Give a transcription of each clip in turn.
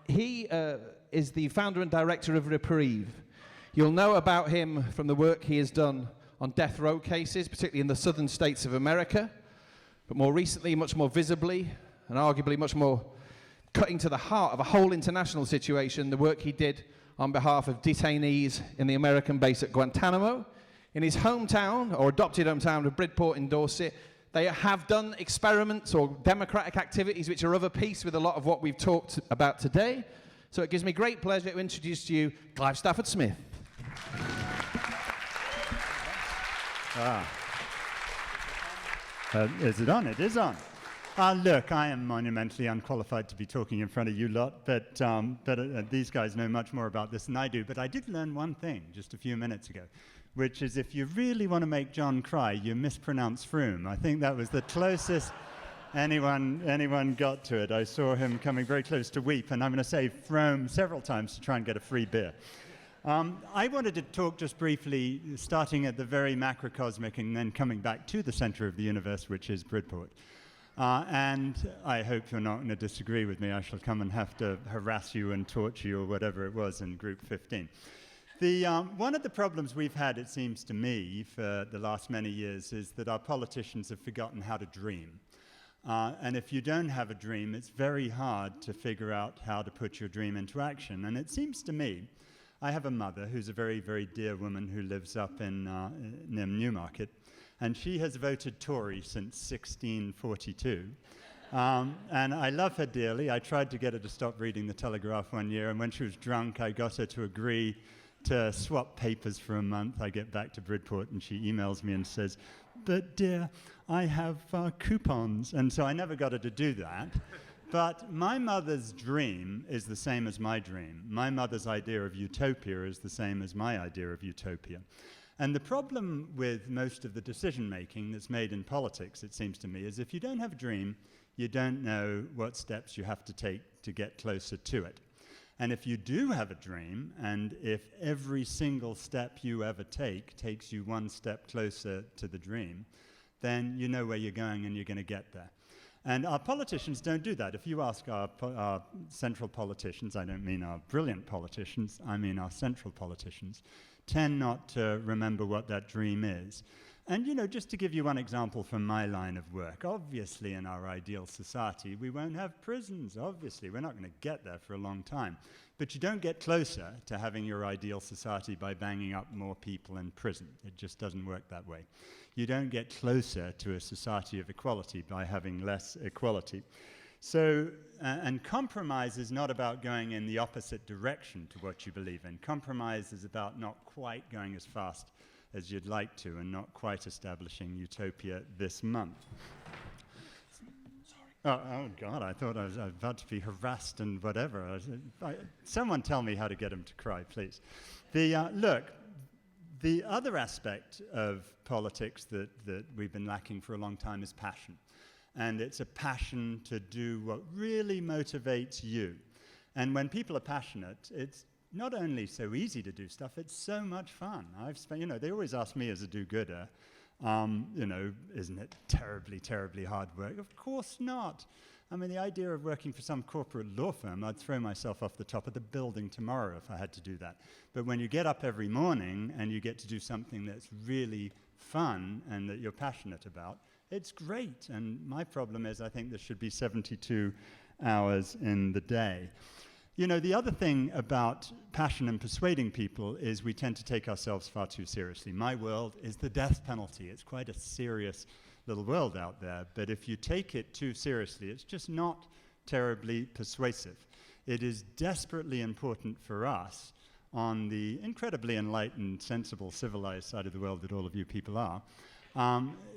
He is the founder and director of Reprieve. You'll know about him from the work he has done on death row cases, particularly in the southern states of America, but more recently, much more visibly, and arguably much more cutting to the heart of a whole international situation, the work he did on behalf of detainees in the American base at Guantanamo. In his hometown, or adopted hometown of Bridport in Dorset, they have done experiments or democratic activities which are of a piece with a lot of what we've talked about today. So it gives me great pleasure to introduce to you Clive Stafford-Smith. Is it on? It is on. Look, I am monumentally unqualified to be talking in front of you lot, but these guys know much more about this than I do. But I did learn one thing just a few minutes ago, which is if you really want to make John cry, you mispronounce Froome. I think that was the closest anyone got to it. I saw him coming very close to weep, and I'm going to say Froome several times to try and get a free beer. I wanted to talk just briefly, starting at the very macrocosmic and then coming back to the center of the universe, which is Bridport. And I hope you're not going to disagree with me. I shall come and have to harass you and torture you or whatever it was in group 15. One of the problems we've had, it seems to me, for the last many years is that our politicians have forgotten how to dream. And if you don't have a dream, it's very hard to figure out how to put your dream into action. And it seems to me, I have a mother who's a very, very dear woman who lives up in near Newmarket, and she has voted Tory since 1642. And I love her dearly. I tried to get her to stop reading the Telegraph one year, and when she was drunk, I got her to agree to swap papers for a month. I get back to Bridport, and she emails me and says, "But dear, I have coupons." And so I never got her to do that. But my mother's dream is the same as my dream. My mother's idea of utopia is the same as my idea of utopia. And the problem with most of the decision-making that's made in politics, it seems to me, is if you don't have a dream, you don't know what steps you have to take to get closer to it. And if you do have a dream, and if every single step you ever take takes you one step closer to the dream, then you know where you're going and you're going to get there. And our politicians don't do that. If you ask our central politicians, I don't mean our brilliant politicians, I mean our central politicians, tend not to remember what that dream is. And, you know, just to give you one example from my line of work, obviously in our ideal society, we won't have prisons, obviously. We're not going to get there for a long time. But you don't get closer to having your ideal society by banging up more people in prison. It just doesn't work that way. You don't get closer to a society of equality by having less equality. So, and compromise is not about going in the opposite direction to what you believe in. Compromise is about not quite going as fast as you'd like to and not quite establishing utopia this month. Oh God, I thought I was about to be harassed and whatever. Someone tell me how to get him to cry, please. Look, the other aspect of politics that we've been lacking for a long time is passion. And it's a passion to do what really motivates you. And when people are passionate, it's not only so easy to do stuff, it's so much fun. They always ask me as a do-gooder, isn't it terribly, terribly hard work? Of course not. I mean, the idea of working for some corporate law firm, I'd throw myself off the top of the building tomorrow if I had to do that. But when you get up every morning and you get to do something that's really fun and that you're passionate about, it's great. And my problem is I think there should be 72 hours in the day. You know, the other thing about passion and persuading people is we tend to take ourselves far too seriously. My world is the death penalty. It's quite a serious little world out there, but if you take it too seriously, it's just not terribly persuasive. It is desperately important for us on the incredibly enlightened, sensible, civilized side of the world that all of you people are.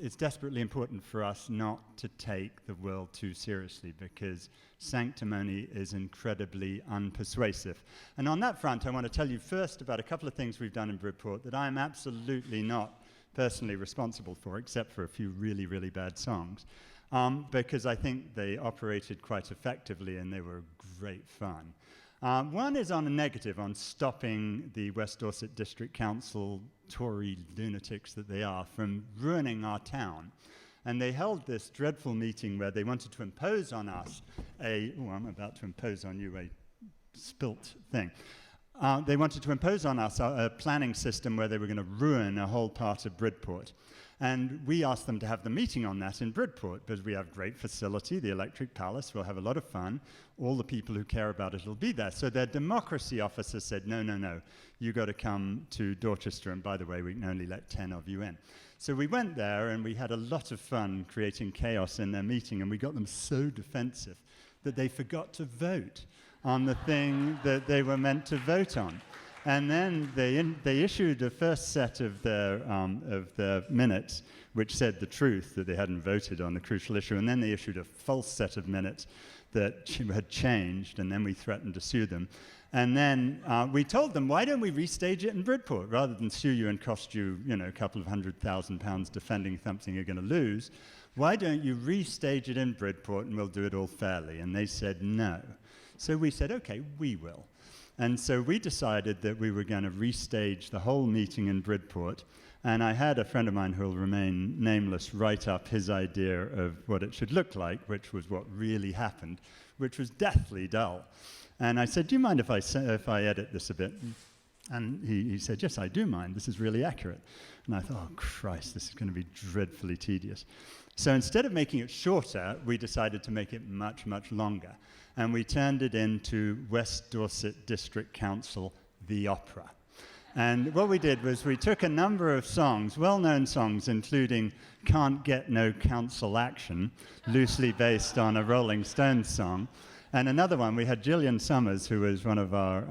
It's desperately important for us not to take the world too seriously because sanctimony is incredibly unpersuasive. And on that front, I want to tell you first about a couple of things we've done in Bridport that I am absolutely not personally responsible for, except for a few really, really bad songs, because I think they operated quite effectively and they were great fun. One is on a negative, on stopping the West Dorset District Council Tory lunatics that they are from ruining our town. And they held this dreadful meeting where they wanted to impose on us I'm about to impose on you a spilt thing. They wanted to impose on us a planning system where they were going to ruin a whole part of Bridport. And we asked them to have the meeting on that in Bridport, because we have great facility, the Electric Palace, we'll have a lot of fun, all the people who care about it will be there. So their democracy officer said, no, you got to come to Dorchester, and by the way, we can only let 10 of you in. So we went there, and we had a lot of fun creating chaos in their meeting, and we got them so defensive that they forgot to vote on the thing that they were meant to vote on. And then they issued a first set of their minutes, which said the truth, that they hadn't voted on the crucial issue. And then they issued a false set of minutes that had changed, and then we threatened to sue them. And then we told them, why don't we restage it in Bridport? Rather than sue you and cost you, a couple of £100,000 defending something you're going to lose, why don't you restage it in Bridport and we'll do it all fairly? And they said no. So we said, okay, we will. And so we decided that we were going to restage the whole meeting in Bridport. And I had a friend of mine who will remain nameless write up his idea of what it should look like, which was what really happened, which was deathly dull. And I said, do you mind if I edit this a bit? And he said, yes, I do mind. This is really accurate. And I thought, oh, Christ, this is going to be dreadfully tedious. So instead of making it shorter, we decided to make it much, much longer. And we turned it into West Dorset District Council, the Opera. And what we did was we took a number of songs, well-known songs, including Can't Get No Council Action, loosely based on a Rolling Stones song. And another one, we had Gillian Summers, who was one of our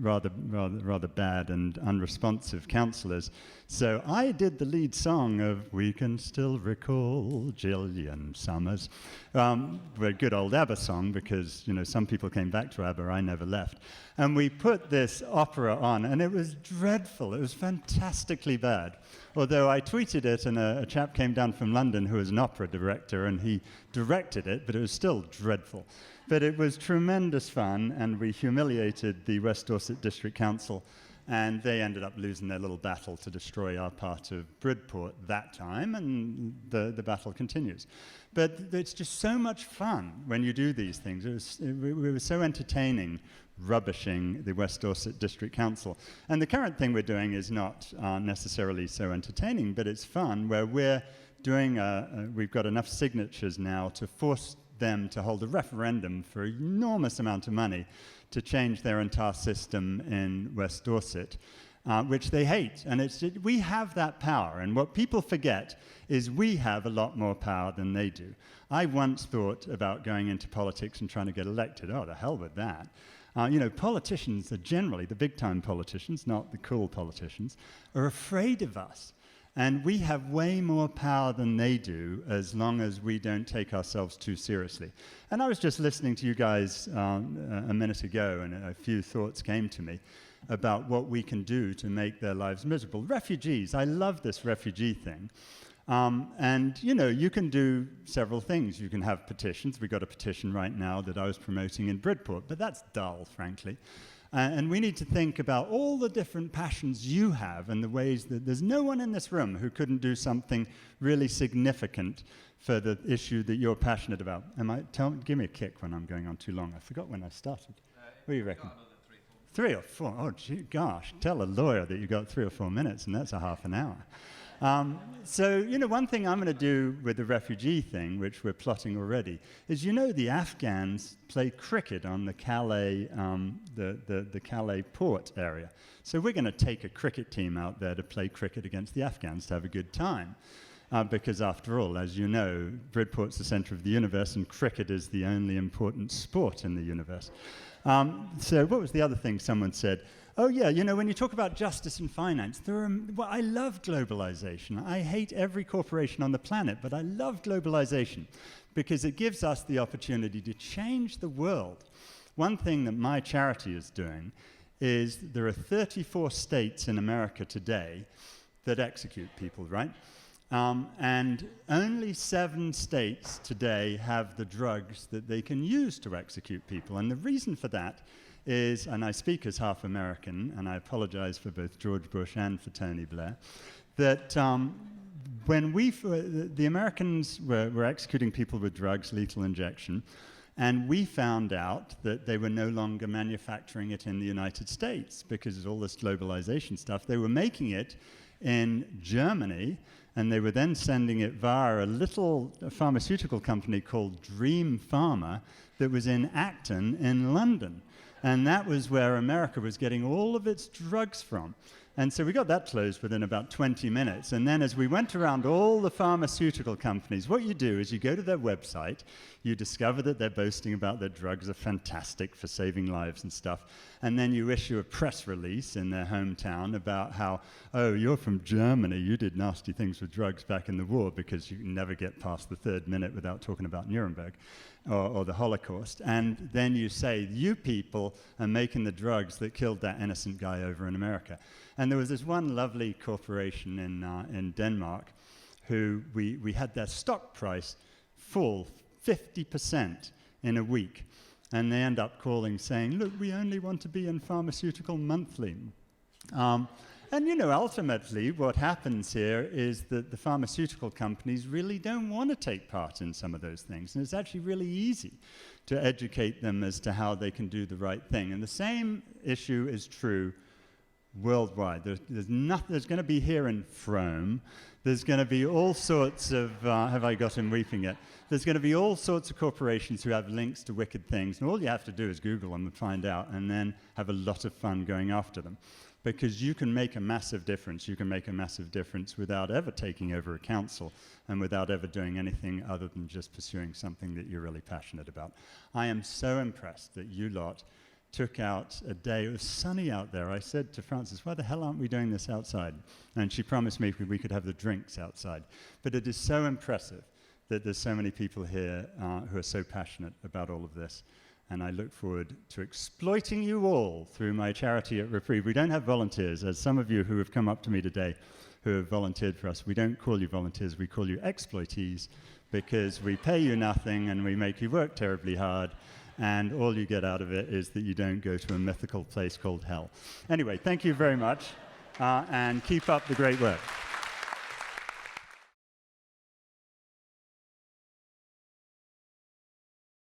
rather bad and unresponsive councillors. So I did the lead song of We Can Still Recall Gillian Summers. A good old ABBA song, because some people came back to ABBA, I never left. And we put this opera on, and it was dreadful. It was fantastically bad. Although I tweeted it, and a chap came down from London who was an opera director, and he directed it, but it was still dreadful. But it was tremendous fun, and we humiliated the West Dorset District Council, and they ended up losing their little battle to destroy our part of Bridport that time, and the battle continues. But it's just so much fun when you do these things. We were so entertaining rubbishing the West Dorset District Council. And the current thing we're doing is not necessarily so entertaining, but it's fun, where we're doing we've got enough signatures now to force them to hold a referendum for an enormous amount of money to change their entire system in West Dorset, which they hate. And we have that power. And what people forget is we have a lot more power than they do. I once thought about going into politics and trying to get elected. Oh, the hell with that. Politicians are generally, the big-time politicians, not the cool politicians, are afraid of us. And we have way more power than they do, as long as we don't take ourselves too seriously. And I was just listening to you guys a minute ago, and a few thoughts came to me about what we can do to make their lives miserable. Refugees, I love this refugee thing. You can do several things. You can have petitions. We've got a petition right now that I was promoting in Bridport, but that's dull, frankly. And we need to think about all the different passions you have and the ways that there's no one in this room who couldn't do something really significant for the issue that you're passionate about. Give me a kick when I'm going on too long. I forgot when I started. What do you reckon? 3 or 4. Oh, gee, gosh. Tell a lawyer that you got 3 or 4 minutes, and that's a half an hour. One thing I'm going to do with the refugee thing, which we're plotting already, is the Afghans play cricket on the Calais, the Calais port area. So we're going to take a cricket team out there to play cricket against the Afghans to have a good time. Because after all, as you know, Bridport's the center of the universe, and cricket is the only important sport in the universe. So what was the other thing someone said? Oh, yeah, when you talk about justice and finance, I love globalization. I hate every corporation on the planet, but I love globalization because it gives us the opportunity to change the world. One thing that my charity is doing is there are 34 states in America today that execute people, right? And only 7 states today have the drugs that they can use to execute people. And the reason for that is, and I speak as half American, and I apologize for both George Bush and for Tony Blair, that when the Americans were executing people with drugs, lethal injection, and we found out that they were no longer manufacturing it in the United States because of all this globalization stuff. They were making it in Germany, and they were then sending it via a little pharmaceutical company called Dream Pharma that was in Acton in London. And that was where America was getting all of its drugs from. And so we got that closed within about 20 minutes. And then as we went around all the pharmaceutical companies, what you do is you go to their website, you discover that they're boasting about their drugs are fantastic for saving lives and stuff, and then you issue a press release in their hometown about how, oh, you're from Germany, you did nasty things with drugs back in the war, because you can never get past the third minute without talking about Nuremberg or the Holocaust. And then you say, you people are making the drugs that killed that innocent guy over in America. And there was this one lovely corporation in Denmark who we had their stock price fall 50% in a week. And they end up calling saying, look, we only want to be in Pharmaceutical Monthly. And, you know, ultimately what happens here is that the pharmaceutical companies really don't want to take part in some of those things. And it's actually really easy to educate them as to how they can do the right thing. And the same issue is true worldwide. There's going to be here in Frome, there's going to be all sorts of, have I got him weeping yet? There's going to be all sorts of corporations who have links to wicked things, and all you have to do is Google them and find out, and then have a lot of fun going after them. Because you can make a massive difference. You can make a massive difference without ever taking over a council and without ever doing anything other than just pursuing something that you're really passionate about. I am so impressed that you lot took out a day. It was sunny out there. I said to Frances, why the hell aren't we doing this outside? And she promised me we could have the drinks outside. But it is so impressive that there's so many people here who are so passionate about all of this. And I look forward to exploiting you all through my charity at Reprieve. We don't have volunteers, as some of you who have come up to me today who have volunteered for us. We don't call you volunteers, we call you exploitees, because we pay you nothing and we make you work terribly hard, and all you get out of it is that you don't go to a mythical place called hell. Anyway, thank you very much, and keep up the great work.